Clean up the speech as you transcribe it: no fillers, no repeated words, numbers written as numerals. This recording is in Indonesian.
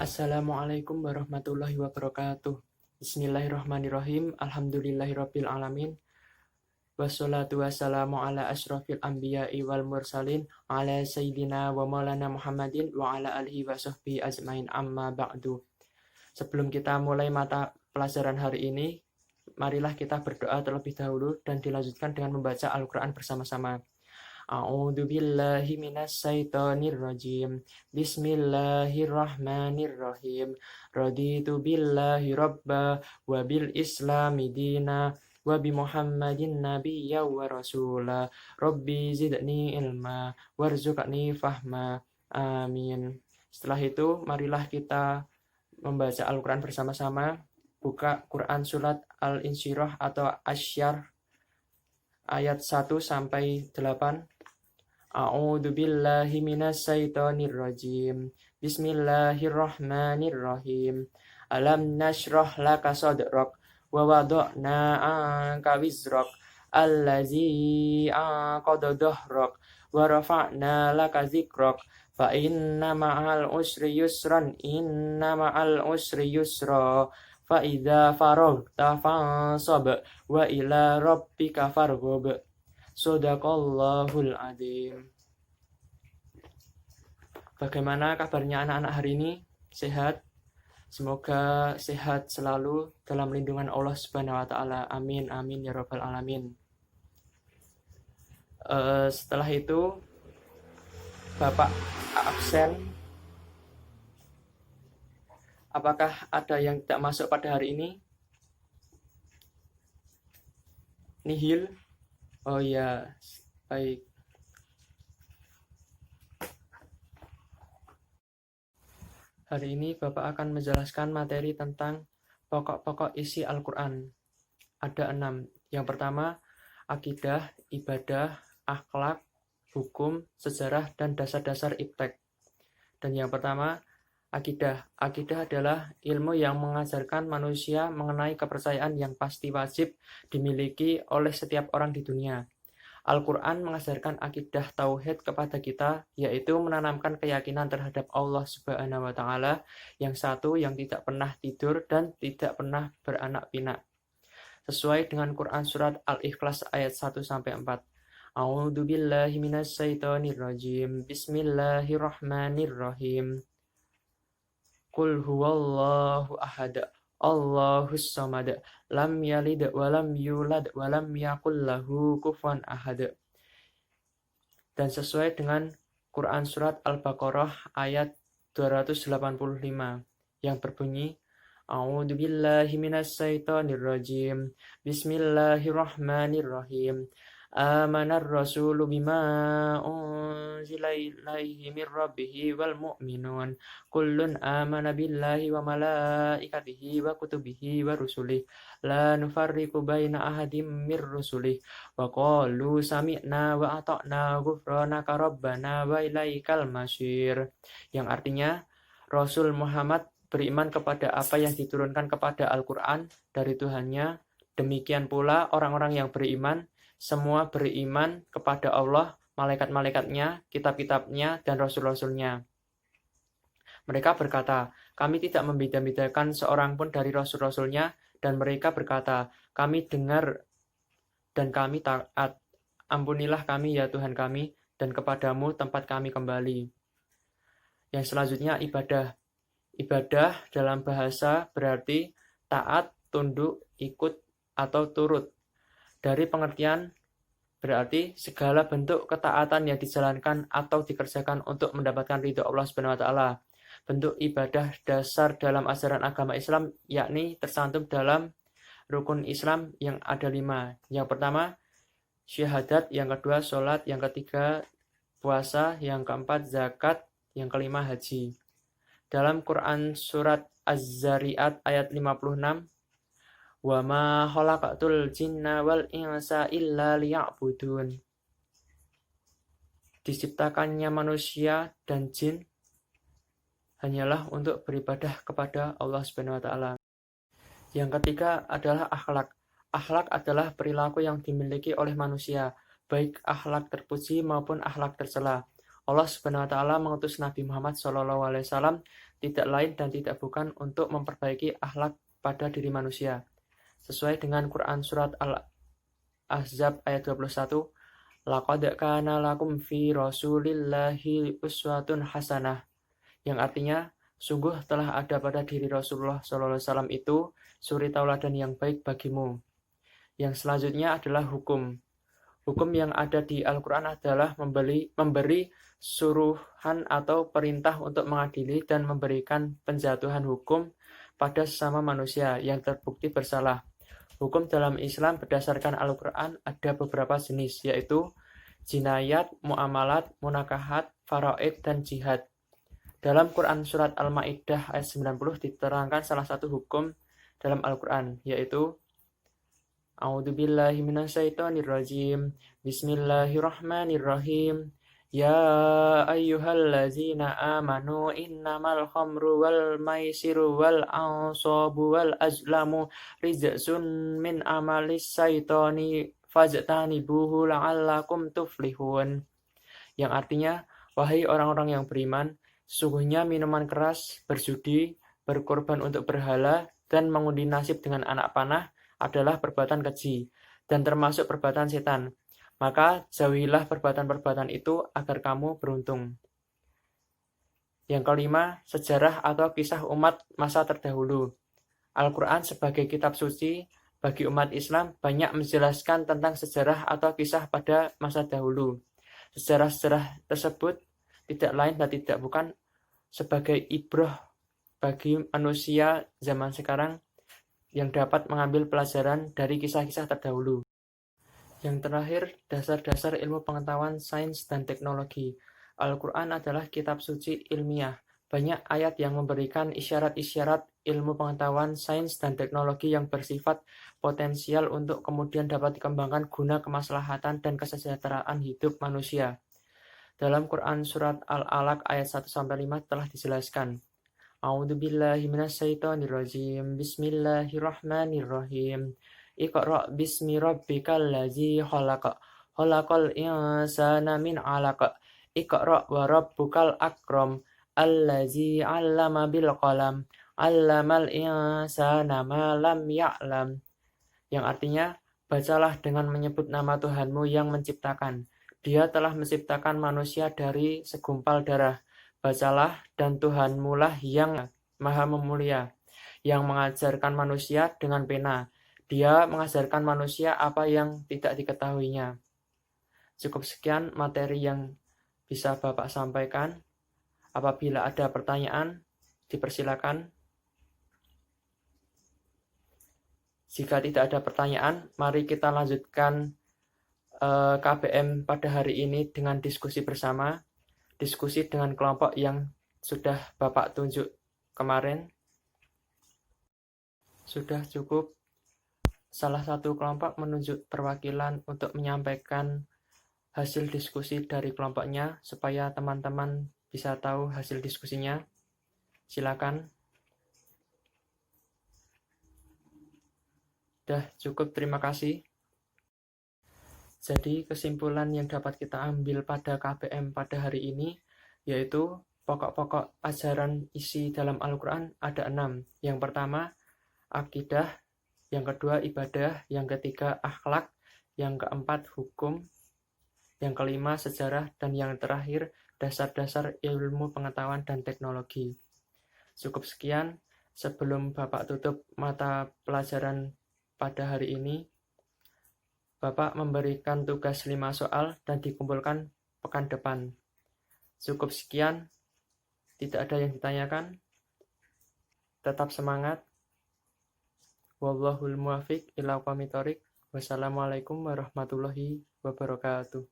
Assalamualaikum warahmatullahi wabarakatuh. Bismillahirrahmanirrahim. Alhamdulillahirabbil alamin. Wassalatu wassalamu ala asyrafil anbiya'i wal mursalin ala sayyidina wa maulana Muhammadin wa ala alihi wa sahbihi ajmain amma ba'du. Sebelum kita mulai mata pelajaran hari ini, marilah kita berdoa terlebih dahulu dan dilanjutkan dengan membaca Al-Quran bersama-sama. A'udzu billahi minas syaitonir rajim. Bismillahirrahmanirrahim. Raditu billahi rabba wa bil islami dina wa bi Muhammadin nabiyya wa rasula. Rabbi zidni ilma warzuqni fahma. Amin. Setelah itu, marilah kita membaca Al-Quran bersama-sama. Buka Quran surat Al-Insyirah atau Asyar ayat 1 sampai 8. A'udzu billahi minas syaitonir rajim. Bismillahirrahmanirrahim. Alam nashrah laka sadrak wa wada'na 'anka wizrak allazi anqadha dhahrak wa rafa'na laka dzikrak fa inna ma'al usri yusran inna ma'al usri yusra fa idza faragta fansab wa ila rabbika farghab. Shadaqallahul adzim. Bagaimana kabarnya anak-anak hari ini? Sehat? Semoga sehat selalu dalam lindungan Allah Subhanahu wa taala. Amin amin ya rabbal alamin. Setelah itu Bapak absen. Apakah ada yang tidak masuk pada hari ini? Nihil? Oh ya, baik. Hari ini Bapak akan menjelaskan materi tentang pokok-pokok isi Al-Quran. Ada 6. Yang pertama, akidah, ibadah, akhlak, hukum, sejarah, dan dasar-dasar iptek. Dan yang pertama, akidah. Akidah adalah ilmu yang mengajarkan manusia mengenai kepercayaan yang pasti wajib dimiliki oleh setiap orang di dunia. Al-Quran mengajarkan akidah tauhid kepada kita, yaitu menanamkan keyakinan terhadap Allah Subhanahu wa taala yang satu, yang tidak pernah tidur dan tidak pernah beranak pinak. Sesuai dengan Quran surat Al-Ikhlas ayat 1 sampai 4. A'udzu billahi minasy syaithanir rajim. Bismillahirrahmanirrahim. Qul huwallahu ahad. Allahus samad. Lam yalid wa lam yulad wa lam yakul lahu kufuwan ahad. Dan sesuai dengan Quran surat Al-Baqarah ayat 285 yang berbunyi A'udzu billahi minasy syaithanir rajim. Bismillahirrahmanirrahim. Amanar rasulu bima unzila ilaihi mir rabbihi wal mu'minun kullun amana billahi wa malaikatihi wa kutubihi wa rusulih la nufarriqu baina ahadim mir rusulih wa qalu sami'na wa ata'na ghufranaka rabbana wa ilaikal masyir, yang artinya Rasul Muhammad beriman kepada apa yang diturunkan kepada Al-Quran dari Tuhannya, demikian pula orang-orang yang beriman semua beriman kepada Allah, malaikat-malaikatnya, kitab-kitabnya, dan rasul-rasulnya. Mereka berkata, kami tidak membeda-bedakan seorang pun dari rasul-rasulnya, dan mereka berkata, kami dengar dan kami taat. Ampunilah kami ya Tuhan kami, dan kepadamu tempat kami kembali. Yang selanjutnya ibadah. Ibadah dalam bahasa berarti taat, tunduk, ikut, atau turut. Dari pengertian berarti segala bentuk ketaatan yang dijalankan atau dikerjakan untuk mendapatkan ridho Allah Subhanahu wa taala. Bentuk ibadah dasar dalam ajaran agama Islam yakni tercantum dalam rukun Islam yang ada 5. Yang pertama syahadat, yang kedua sholat, yang ketiga puasa, yang keempat zakat, yang kelima haji. Dalam Quran surat Az-Zariyat ayat 56, wa ma khalaqatul jinna wal insa illa liya'budun. Diciptakannya manusia dan jin hanyalah untuk beribadah kepada Allah Subhanahu wa taala. Yang ketiga adalah akhlak. Akhlak adalah perilaku yang dimiliki oleh manusia, baik akhlak terpuji maupun akhlak tercela. Allah Subhanahu wa taala mengutus Nabi Muhammad SAW tidak lain dan tidak bukan untuk memperbaiki akhlak pada diri manusia. Sesuai dengan Quran Surat Al-Ahzab ayat 21, Laqad kana lakum fi Rasulillahi uswatun hasanah, yang artinya sungguh telah ada pada diri Rasulullah SAW itu suri tauladan yang baik bagimu. Yang selanjutnya adalah hukum. Hukum yang ada di Al-Quran adalah memberi suruhan atau perintah untuk mengadili dan memberikan penjatuhan hukum pada sesama manusia yang terbukti bersalah. Hukum dalam Islam berdasarkan Al-Quran ada beberapa jenis, yaitu jinayat, muamalat, munakahat, faraid, dan jihad. Dalam Quran Surat Al-Ma'idah ayat 90 diterangkan salah satu hukum dalam Al-Quran, yaitu A'udzubillahi minasyaitonirrajim. Bismillahirrahmanirrahim. Ya ayyuhallazina amanu innamal khamru wal maisiru wal ansabu wal azlamu rizqun min amalis syaitani fajtanibuhu la'allakum tuflihun. Yang artinya, wahai orang-orang yang beriman, sesungguhnya minuman keras, berjudi, berkorban untuk berhala, dan mengundi nasib dengan anak panah adalah perbuatan keji dan termasuk perbuatan setan. Maka jauhilah perbuatan-perbuatan itu agar kamu beruntung. Yang kelima, sejarah atau kisah umat masa terdahulu. Al-Quran sebagai kitab suci bagi umat Islam banyak menjelaskan tentang sejarah atau kisah pada masa dahulu. Sejarah-sejarah tersebut tidak lain dan tidak bukan sebagai ibrah bagi manusia zaman sekarang yang dapat mengambil pelajaran dari kisah-kisah terdahulu. Yang terakhir, dasar-dasar ilmu pengetahuan sains dan teknologi. Al-Quran adalah kitab suci ilmiah. Banyak ayat yang memberikan isyarat-isyarat ilmu pengetahuan sains dan teknologi yang bersifat potensial untuk kemudian dapat dikembangkan guna kemaslahatan dan kesejahteraan hidup manusia. Dalam Quran Surat Al-Alaq ayat 1-5 telah dijelaskan. A'udzubillahi minasyaitonirrajim. Bismillahirrahmanirrahim. Iqra' bismi rabbikal ladzi khalaq. Khalaqal insana min 'alaq. Iqra' wa rabbukal akram. Allazi 'allama bil qalam. 'Allamal insana ma lam ya'lam. Yang artinya, bacalah dengan menyebut nama Tuhanmu yang menciptakan. Dia telah menciptakan manusia dari segumpal darah. Bacalah, dan Tuhanmu lah yang maha memulia, yang mengajarkan manusia dengan pena. Dia mengajarkan manusia apa yang tidak diketahuinya. Cukup sekian materi yang bisa Bapak sampaikan. Apabila ada pertanyaan, dipersilakan. Jika tidak ada pertanyaan, mari kita lanjutkan KBM pada hari ini dengan diskusi bersama. Diskusi dengan kelompok yang sudah Bapak tunjuk kemarin. Sudah cukup salah satu kelompok menunjuk perwakilan untuk menyampaikan hasil diskusi dari kelompoknya supaya teman-teman bisa tahu hasil diskusinya. Silakan. Sudah cukup, terima kasih. Jadi kesimpulan yang dapat kita ambil pada KBM pada hari ini yaitu pokok-pokok ajaran isi dalam Al-Quran ada 6. Yang pertama, akidah. Yang kedua, ibadah. Yang ketiga, akhlak. Yang keempat, hukum. Yang kelima, sejarah. Dan yang terakhir, dasar-dasar ilmu pengetahuan dan teknologi. Cukup sekian. Sebelum Bapak tutup mata pelajaran pada hari ini, Bapak memberikan tugas 5 soal dan dikumpulkan pekan depan. Cukup sekian. Tidak ada yang ditanyakan. Tetap semangat. Wallahul muwaffiq ila aqwamit thoriq. Wassalamualaikum warahmatullahi wabarakatuh.